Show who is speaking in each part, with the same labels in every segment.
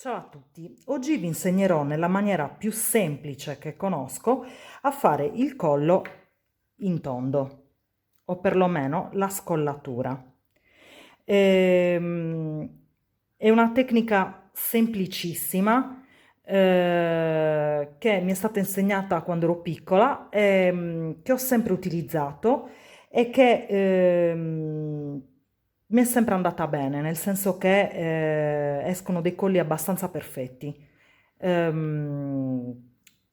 Speaker 1: Ciao a tutti, oggi vi insegnerò nella maniera più semplice che conosco a fare il collo in tondo, o perlomeno la scollatura. Ehm, è una tecnica semplicissima che mi è stata insegnata quando ero piccola, che ho sempre utilizzato e che mi è sempre andata bene, nel senso che escono dei colli abbastanza perfetti.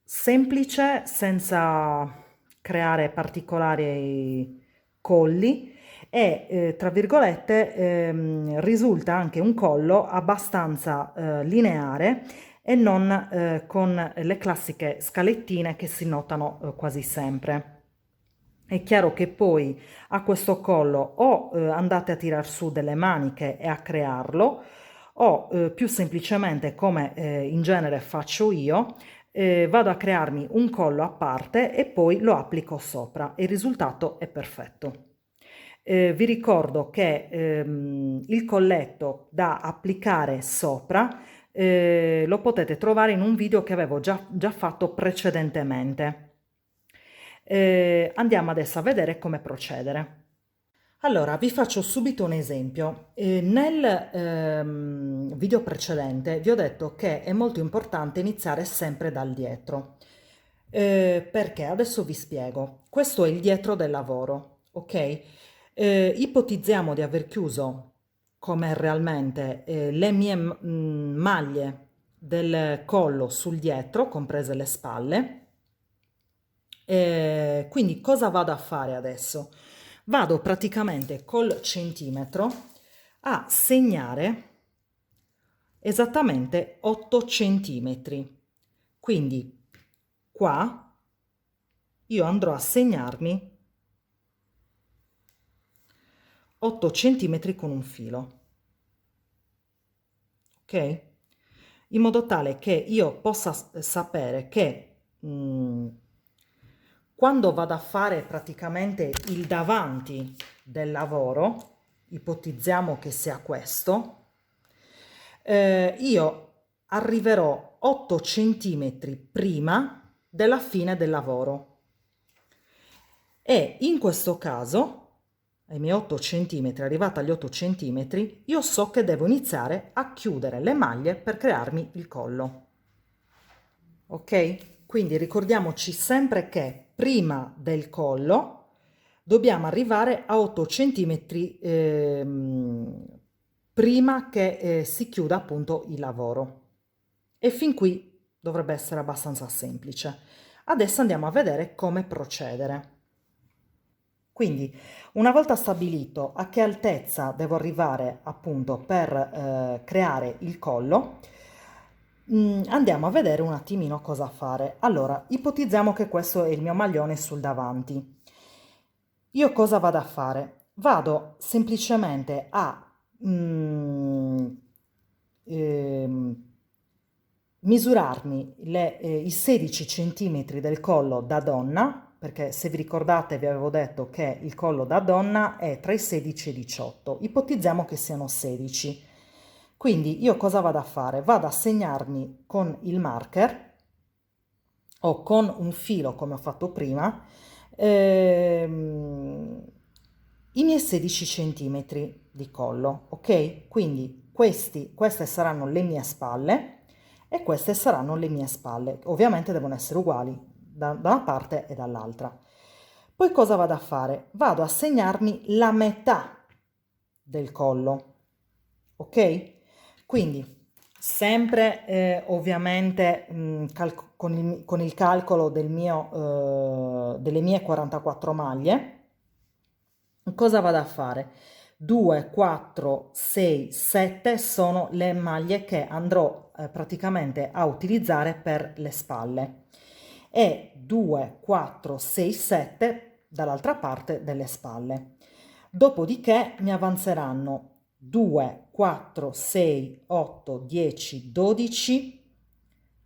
Speaker 1: Semplice, senza creare particolari colli e, tra virgolette, risulta anche un collo abbastanza lineare e non con le classiche scalettine che si notano quasi sempre. È chiaro che poi a questo collo o andate a tirar su delle maniche e a crearlo, o più semplicemente, come in genere faccio io, vado a crearmi un collo a parte e poi lo applico sopra e il risultato è perfetto. Vi ricordo che il colletto da applicare sopra lo potete trovare in un video che avevo già fatto precedentemente. Andiamo adesso a vedere come procedere. Allora, vi faccio subito un esempio. Nel video precedente vi ho detto che è molto importante iniziare sempre dal dietro. Perché? Adesso vi spiego. Questo è il dietro del lavoro, ok? Ipotizziamo di aver chiuso, come realmente, le mie maglie del collo sul dietro, comprese le spalle. Quindi cosa vado a fare adesso? Vado praticamente col centimetro a segnare esattamente 8 centimetri. Quindi qua io andrò a segnarmi 8 centimetri con un filo, ok? In modo tale che io possa sapere che quando vado a fare praticamente il davanti del lavoro, ipotizziamo che sia questo, io arriverò 8 centimetri prima della fine del lavoro e in questo caso, ai miei 8 centimetri, arrivata agli 8 centimetri, io so che devo iniziare a chiudere le maglie per crearmi il collo. Ok? Quindi ricordiamoci sempre che prima del collo dobbiamo arrivare a 8 centimetri prima che si chiuda appunto il lavoro. E fin qui dovrebbe essere abbastanza semplice. Adesso andiamo a vedere come procedere. Quindi, una volta stabilito a che altezza devo arrivare appunto per creare il collo, andiamo a vedere un attimino cosa fare. Allora, ipotizziamo che questo è il mio maglione sul davanti. Io cosa vado a fare? Vado semplicemente a ehm, misurarmi i 16 centimetri del collo da donna, perché se vi ricordate vi avevo detto che il collo da donna è tra i 16 e i 18, ipotizziamo che siano 16. Quindi io cosa vado a fare? Vado a segnarmi con il marker o con un filo come ho fatto prima ehm, i miei 16 centimetri di collo, ok? Quindi queste saranno le mie spalle e queste saranno le mie spalle. Ovviamente devono essere uguali da una parte e dall'altra. Poi cosa vado a fare? Vado a segnarmi la metà del collo, ok? Quindi sempre ovviamente con il calcolo delle mie 44 maglie, cosa vado a fare? 2, 4, 6, 7 sono le maglie che andrò praticamente a utilizzare per le spalle e 2, 4, 6, 7 dall'altra parte delle spalle. Dopodiché mi avanzeranno 2, 4, 6, 8, 10, 12,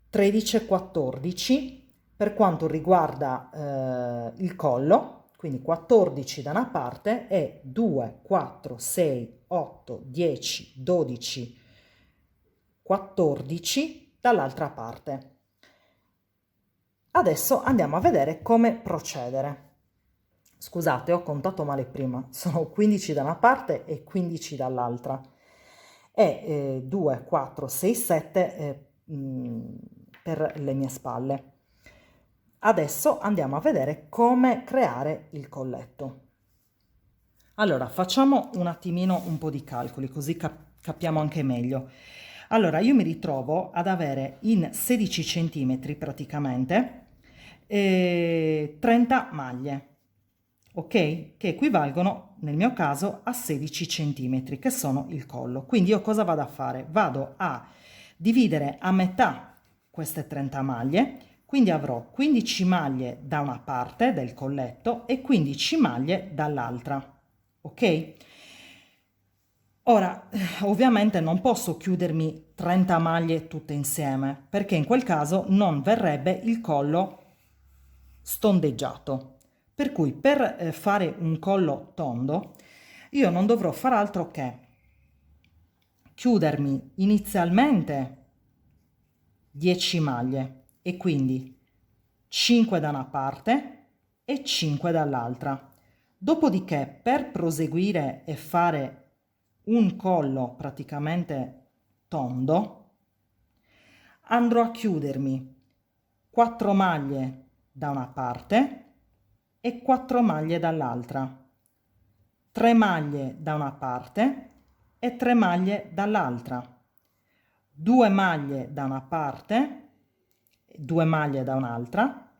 Speaker 1: 13 e 14 per quanto riguarda il collo, quindi 14 da una parte e 2, 4, 6, 8, 10, 12, 14 dall'altra parte. Adesso andiamo a vedere come procedere. Scusate, ho contato male prima, sono 15 da una parte e 15 dall'altra. E 2, 4, 6, 7 per le mie spalle. Adesso andiamo a vedere come creare il colletto. Allora, facciamo un attimino un po' di calcoli, così capiamo anche meglio. Allora, io mi ritrovo ad avere in 16 centimetri praticamente 30 maglie, ok? Che equivalgono, nel mio caso, a 16 centimetri, che sono il collo. Quindi io cosa vado a fare? Vado a dividere a metà queste 30 maglie, quindi avrò 15 maglie da una parte del colletto e 15 maglie dall'altra. Ok? Ora, ovviamente non posso chiudermi 30 maglie tutte insieme, perché in quel caso non verrebbe il collo stondeggiato. Per cui per fare un collo tondo, io non dovrò far altro che chiudermi inizialmente 10 maglie e quindi 5 da una parte e 5 dall'altra. Dopodiché, per proseguire e fare un collo praticamente tondo, andrò a chiudermi 4 maglie da una parte e 4 maglie dall'altra, 3 maglie da una parte e 3 maglie dall'altra, 2 maglie da una parte, 2 maglie da un'altra,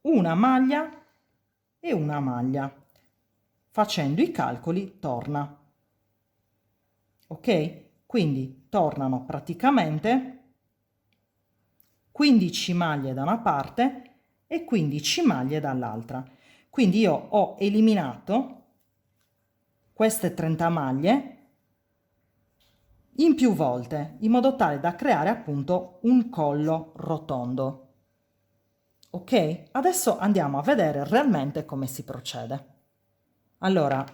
Speaker 1: una maglia e una maglia. Facendo i calcoli torna. Ok? Quindi tornano praticamente 15 maglie da una parte e 15 maglie dall'altra. Quindi io ho eliminato queste 30 maglie in più volte, in modo tale da creare appunto un collo rotondo. Ok? Adesso andiamo a vedere realmente come si procede. Allora,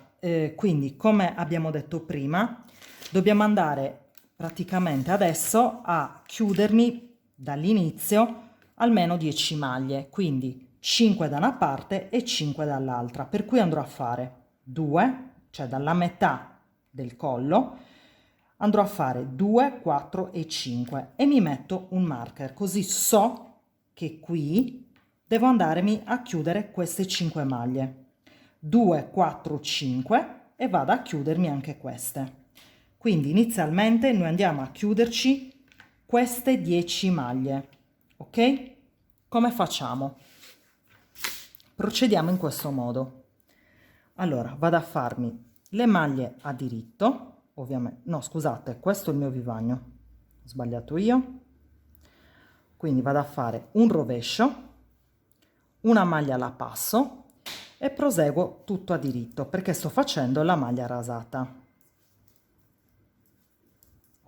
Speaker 1: quindi come abbiamo detto prima, dobbiamo andare praticamente adesso a chiudermi dall'inizio almeno 10 maglie, quindi 5 da una parte e 5 dall'altra, per cui andrò a fare 2, cioè dalla metà del collo, andrò a fare 2, 4 e 5 e mi metto un marker, così so che qui devo andarmi a chiudere queste 5 maglie. 2, 4, 5 e vado a chiudermi anche queste. Quindi inizialmente noi andiamo a chiuderci queste 10 maglie, ok? Come facciamo? Procediamo in questo modo. Allora, vado a farmi le maglie a diritto, ovviamente, no scusate, questo è il mio vivagno, ho sbagliato io. Quindi vado a fare un rovescio, una maglia alla passo e proseguo tutto a diritto perché sto facendo la maglia rasata.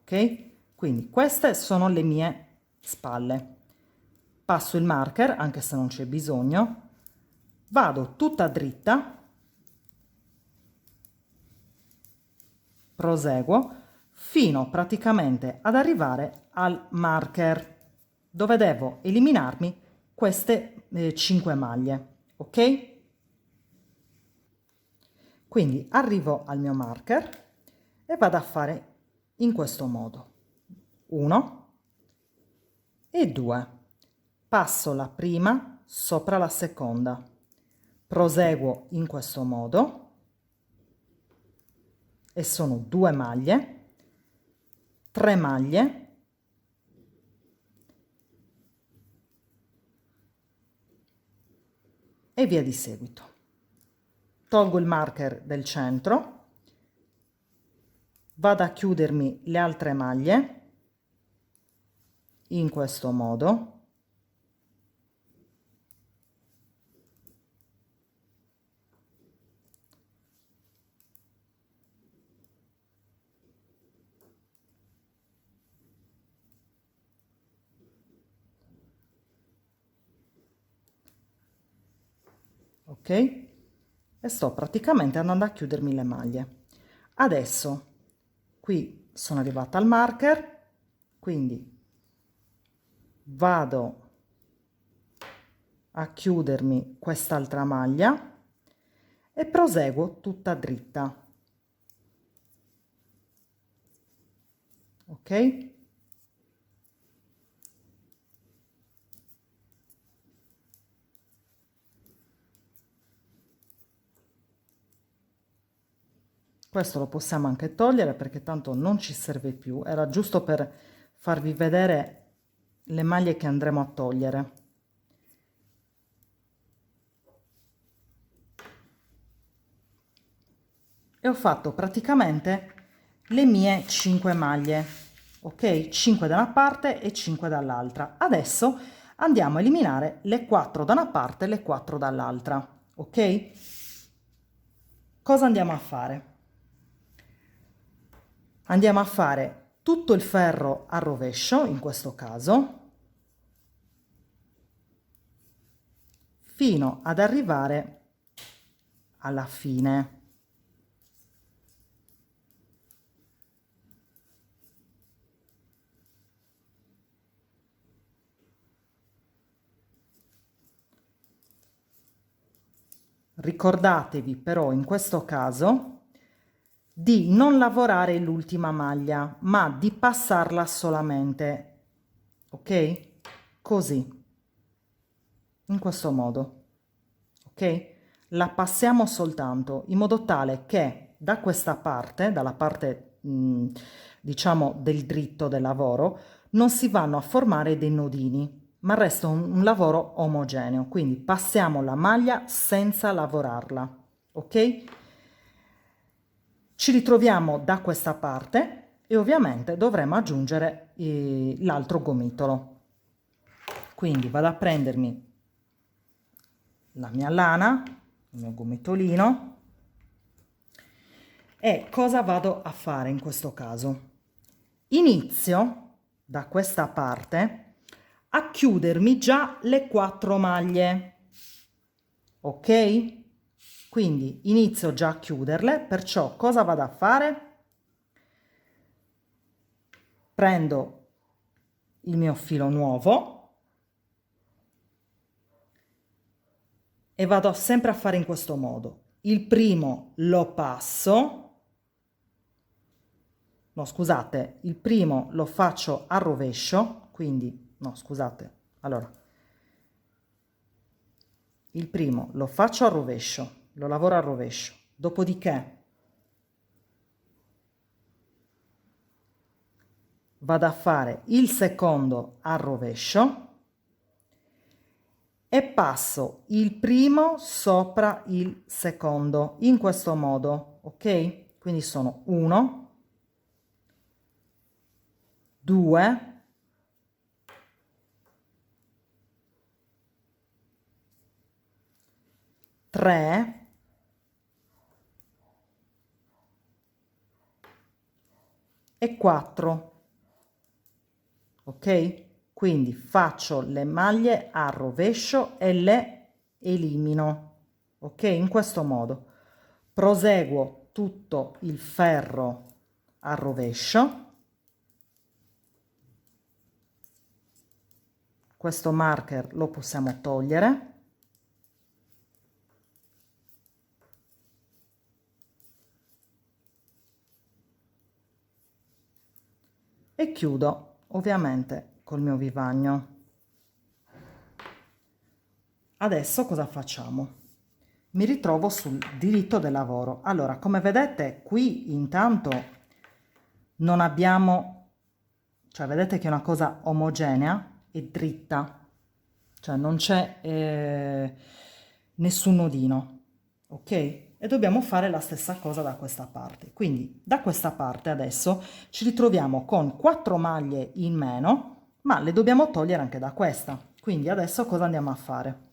Speaker 1: Ok? Quindi queste sono le mie spalle. Passo il marker, anche se non c'è bisogno, vado tutta dritta, proseguo fino praticamente ad arrivare al marker dove devo eliminarmi queste 5 maglie. Ok? Quindi arrivo al mio marker e vado a fare in questo modo. 1 e 2. Passo la prima sopra la seconda. Proseguo in questo modo e sono 2 maglie, 3 maglie e via di seguito. Tolgo il marker del centro, vado a chiudermi le altre maglie in questo modo ok? E sto praticamente andando a chiudermi le maglie. Adesso qui sono arrivata al marker, quindi vado a chiudermi quest'altra maglia e proseguo tutta dritta, ok? Questo lo possiamo anche togliere perché tanto non ci serve più, era giusto per farvi vedere le maglie che andremo a togliere. E ho fatto praticamente le mie 5 maglie, ok? 5 da una parte e 5 dall'altra. Adesso andiamo a eliminare le 4 da una parte e le 4 dall'altra, ok? Cosa andiamo a fare? Andiamo a fare tutto il ferro a rovescio, in questo caso, fino ad arrivare alla fine. Ricordatevi però in questo caso di non lavorare l'ultima maglia, ma di passarla solamente, ok? Così, in questo modo, ok? La passiamo soltanto in modo tale che da questa parte, dalla parte diciamo del dritto del lavoro, non si vanno a formare dei nodini, ma resta un lavoro omogeneo. Quindi passiamo la maglia senza lavorarla, ok? Ci ritroviamo da questa parte e ovviamente dovremo aggiungere l'altro gomitolo. Quindi vado a prendermi la mia lana, il mio gomitolino, e cosa vado a fare in questo caso? Inizio da questa parte a chiudermi già le 4 maglie, ok? Quindi inizio già a chiuderle, perciò cosa vado a fare? Prendo il mio filo nuovo e vado sempre a fare in questo modo. Il primo lo passo, no scusate, il primo lo faccio a rovescio, quindi no scusate, allora il primo lo faccio a rovescio, lo lavoro a rovescio, dopodiché vado a fare il secondo a rovescio e passo il primo sopra il secondo in questo modo, ok? Quindi sono 1, 2, 3 e 4, ok? Quindi faccio le maglie a rovescio e le elimino, ok? In questo modo proseguo tutto il ferro a rovescio. Questo marker lo possiamo togliere. E chiudo ovviamente col mio vivagno. Adesso cosa facciamo? Mi ritrovo sul diritto del lavoro. Allora, come vedete qui intanto non abbiamo, cioè vedete che è una cosa omogenea e dritta, cioè non c'è nessun nodino, ok? E dobbiamo fare la stessa cosa da questa parte. Quindi da questa parte adesso ci ritroviamo con 4 maglie in meno, ma le dobbiamo togliere anche da questa. Quindi adesso cosa andiamo a fare?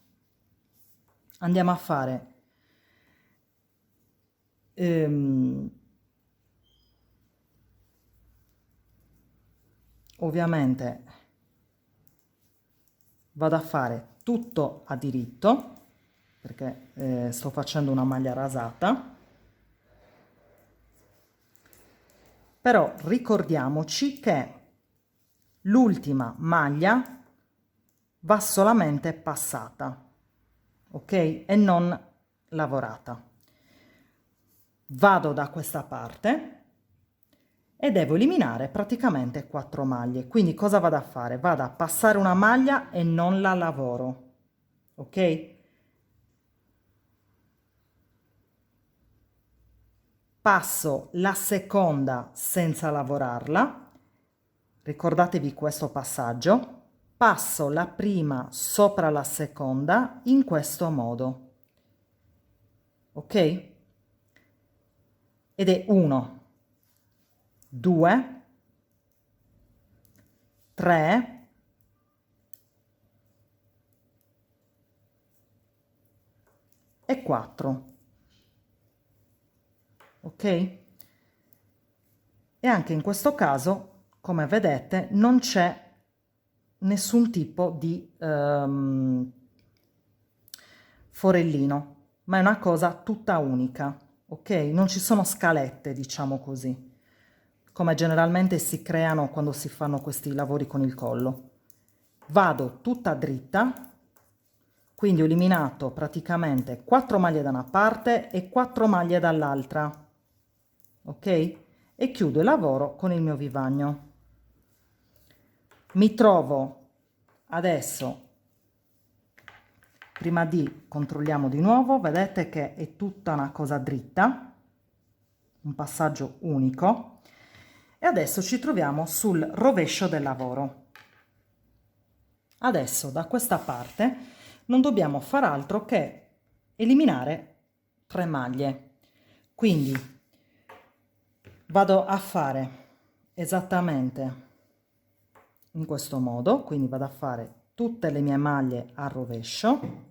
Speaker 1: Andiamo a fare ovviamente vado a fare tutto a diritto perché sto facendo una maglia rasata, però ricordiamoci che l'ultima maglia va solamente passata, ok? E non lavorata. Vado da questa parte e devo eliminare praticamente 4 maglie. Quindi cosa vado a fare? Vado a passare una maglia e non la lavoro, ok? Passo la seconda senza lavorarla, ricordatevi questo passaggio, passo la prima sopra la seconda in questo modo, ok? Ed è 1, 2, 3, 4, ok? E anche in questo caso, come vedete, non c'è nessun tipo di forellino, ma è una cosa tutta unica, ok? Non ci sono scalette, diciamo così, come generalmente si creano quando si fanno questi lavori con il collo. Vado tutta dritta, quindi ho eliminato praticamente 4 maglie da una parte e 4 maglie dall'altra, ok? E chiudo il lavoro con il mio vivagno. Mi trovo adesso, prima di controlliamo di nuovo, vedete che è tutta una cosa dritta, un passaggio unico, e adesso ci troviamo sul rovescio del lavoro. Adesso da questa parte non dobbiamo far altro che eliminare 3 maglie, quindi vado a fare esattamente in questo modo, quindi vado a fare tutte le mie maglie al rovescio,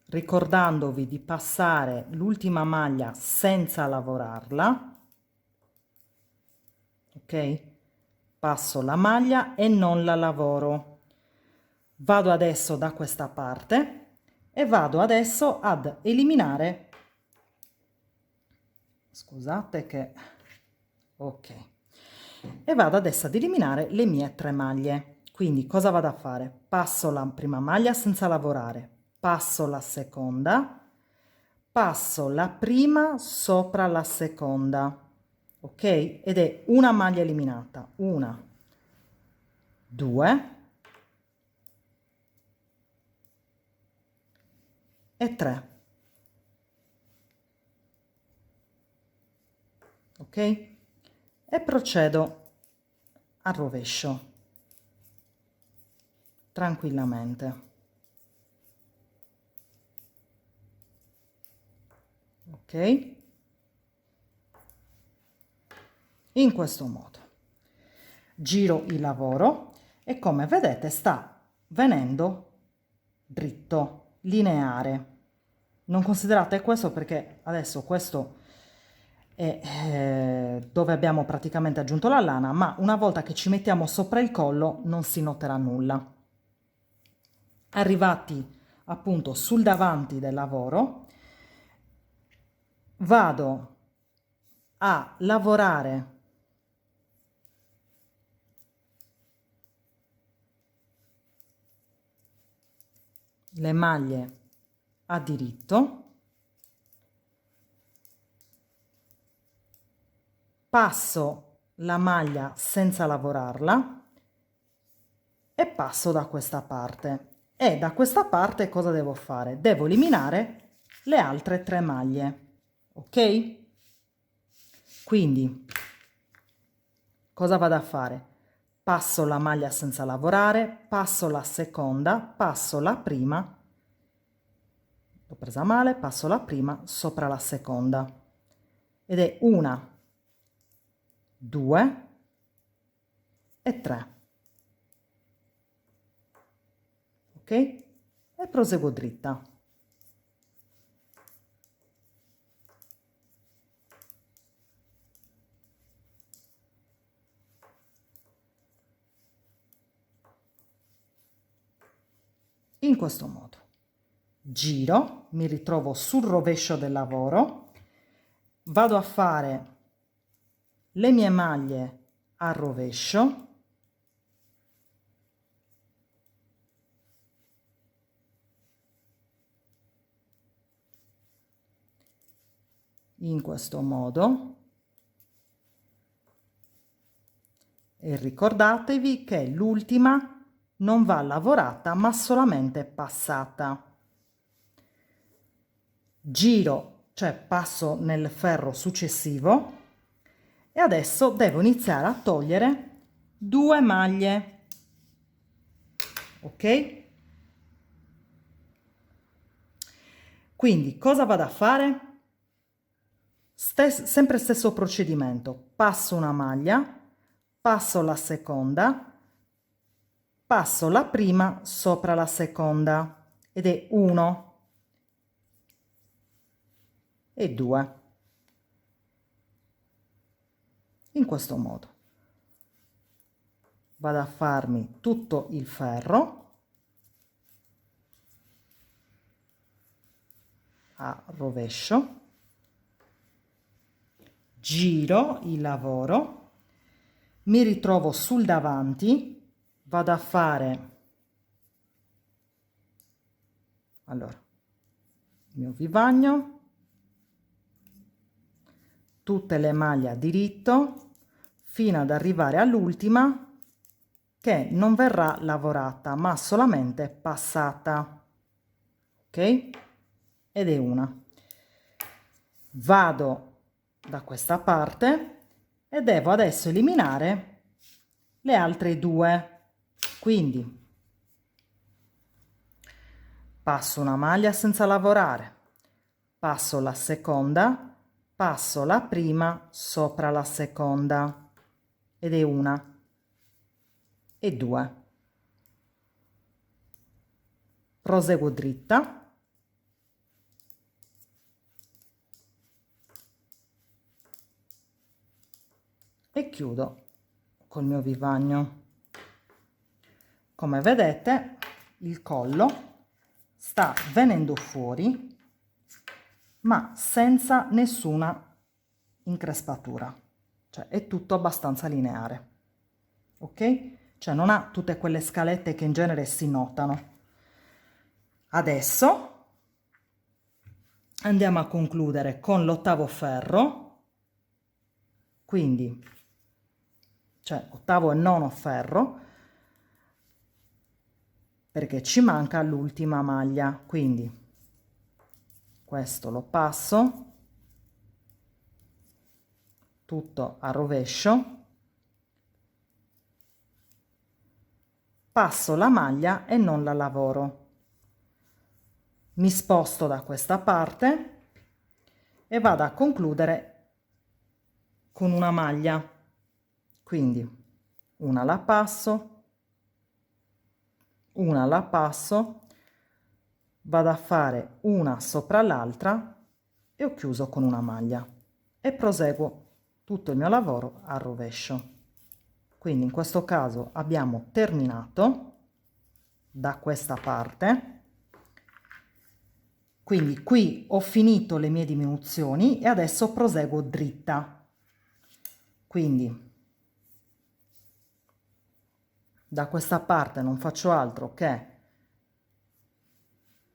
Speaker 1: ricordandovi di passare l'ultima maglia senza lavorarla, ok? Passo la maglia e non la lavoro. Vado adesso da questa parte e vado adesso ad eliminare, scusate che, ok, e vado adesso ad eliminare le mie 3 maglie. Quindi cosa vado a fare? Passo la prima maglia senza lavorare, passo la seconda, passo la prima sopra la seconda, ok? Ed è una maglia eliminata, 1, 2 e 3, ok? E procedo al rovescio tranquillamente, ok? In questo modo giro il lavoro e come vedete sta venendo dritto, lineare. Non considerate questo perché adesso questo è dove abbiamo praticamente aggiunto la lana, ma una volta che ci mettiamo sopra il collo non si noterà nulla. Arrivati appunto sul davanti del lavoro, vado a lavorare le maglie a diritto, passo la maglia senza lavorarla e passo da questa parte. E da questa parte cosa devo fare? Devo eliminare le altre 3 maglie, ok? Quindi cosa vado a fare? Passo la maglia senza lavorare, passo la seconda, passo la prima, l'ho presa male, passo la prima sopra la seconda ed è 1, 2 e 3, ok? E proseguo dritta. In questo modo. giro, mi ritrovo sul rovescio del lavoro, vado a fare le mie maglie al rovescio, in questo modo, e ricordatevi che l'ultima non va lavorata ma solamente passata. Giro, cioè passo nel ferro successivo, e adesso devo iniziare a togliere 2 maglie, ok? Quindi cosa vado a fare? Sempre stesso procedimento, passo una maglia, passo la seconda, passo la prima sopra la seconda, ed è 1 e 2, in questo modo. Vado a farmi tutto il ferro a rovescio, giro il lavoro, mi ritrovo sul davanti, vado a fare, allora, il mio vivagno, tutte le maglie a diritto, fino ad arrivare all'ultima che non verrà lavorata ma solamente passata, ok? Ed è una. Vado da questa parte e devo adesso eliminare le altre 2, quindi passo una maglia senza lavorare, passo la seconda, passo la prima sopra la seconda, ed è 1 e 2, proseguo dritta, e chiudo col mio vivagno. Come vedete il collo sta venendo fuori ma senza nessuna increspatura, cioè è tutto abbastanza lineare, ok? Cioè non ha tutte quelle scalette che in genere si notano. Adesso andiamo a concludere con l'8º ferro, quindi cioè 8º e 9º ferro, perché ci manca l'ultima maglia, quindi questo lo passo tutto a rovescio, passo la maglia e non la lavoro, mi sposto da questa parte e vado a concludere con una maglia, quindi una la passo, una la passo, vado a fare una sopra l'altra e ho chiuso con una maglia e proseguo tutto il mio lavoro a rovescio. Quindi in questo caso abbiamo terminato da questa parte, quindi qui ho finito le mie diminuzioni e adesso proseguo dritta, quindi da questa parte non faccio altro che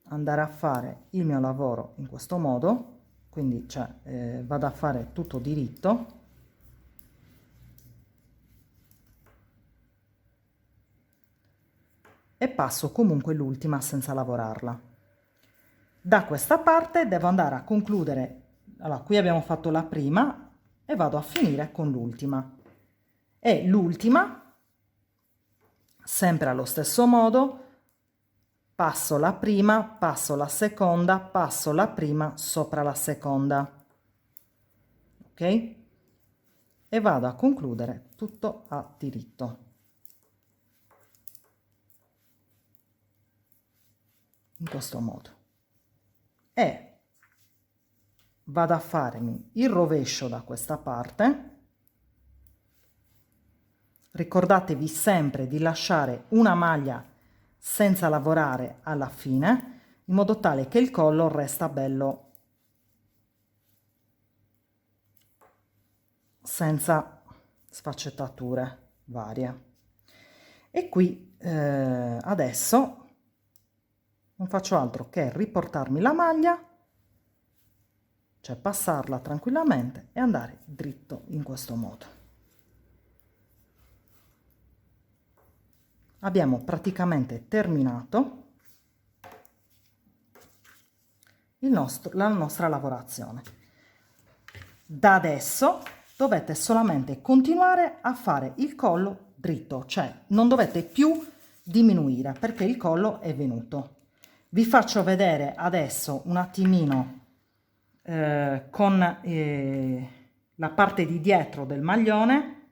Speaker 1: andare a fare il mio lavoro in questo modo, quindi cioè, vado a fare tutto diritto, e passo comunque l'ultima senza lavorarla. Da questa parte devo andare a concludere, allora qui abbiamo fatto la prima e vado a finire con l'ultima, e l'ultima sempre allo stesso modo, passo la prima, passo la seconda, passo la prima sopra la seconda, ok? E vado a concludere tutto a diritto. In questo modo. E vado a farmi il rovescio da questa parte. Ricordatevi sempre di lasciare una maglia senza lavorare alla fine, in modo tale che il collo resta bello senza sfaccettature varie. E qui adesso non faccio altro che riportarmi la maglia, cioè passarla tranquillamente e andare dritto in questo modo. Abbiamo praticamente terminato la nostra lavorazione. Da adesso dovete solamente continuare a fare il collo dritto, cioè non dovete più diminuire perché il collo è venuto. Vi faccio vedere adesso un attimino con la parte di dietro del maglione.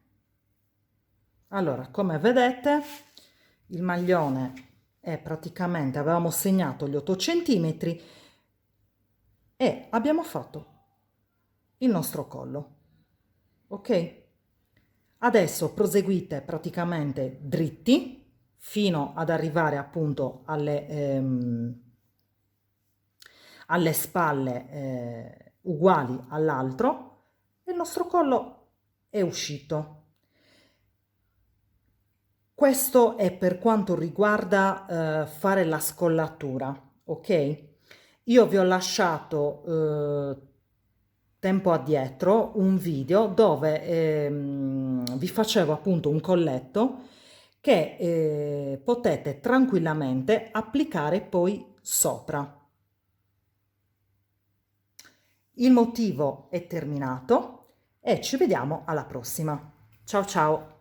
Speaker 1: Allora, come vedete, il maglione è praticamente, avevamo segnato gli 8 centimetri e abbiamo fatto il nostro collo, ok? Adesso proseguite praticamente dritti fino ad arrivare appunto alle spalle uguali all'altro e il nostro collo è uscito. Questo è per quanto riguarda fare la scollatura, ok? Io vi ho lasciato tempo addietro un video dove vi facevo appunto un colletto che potete tranquillamente applicare poi sopra. Il motivo è terminato e ci vediamo alla prossima. Ciao ciao!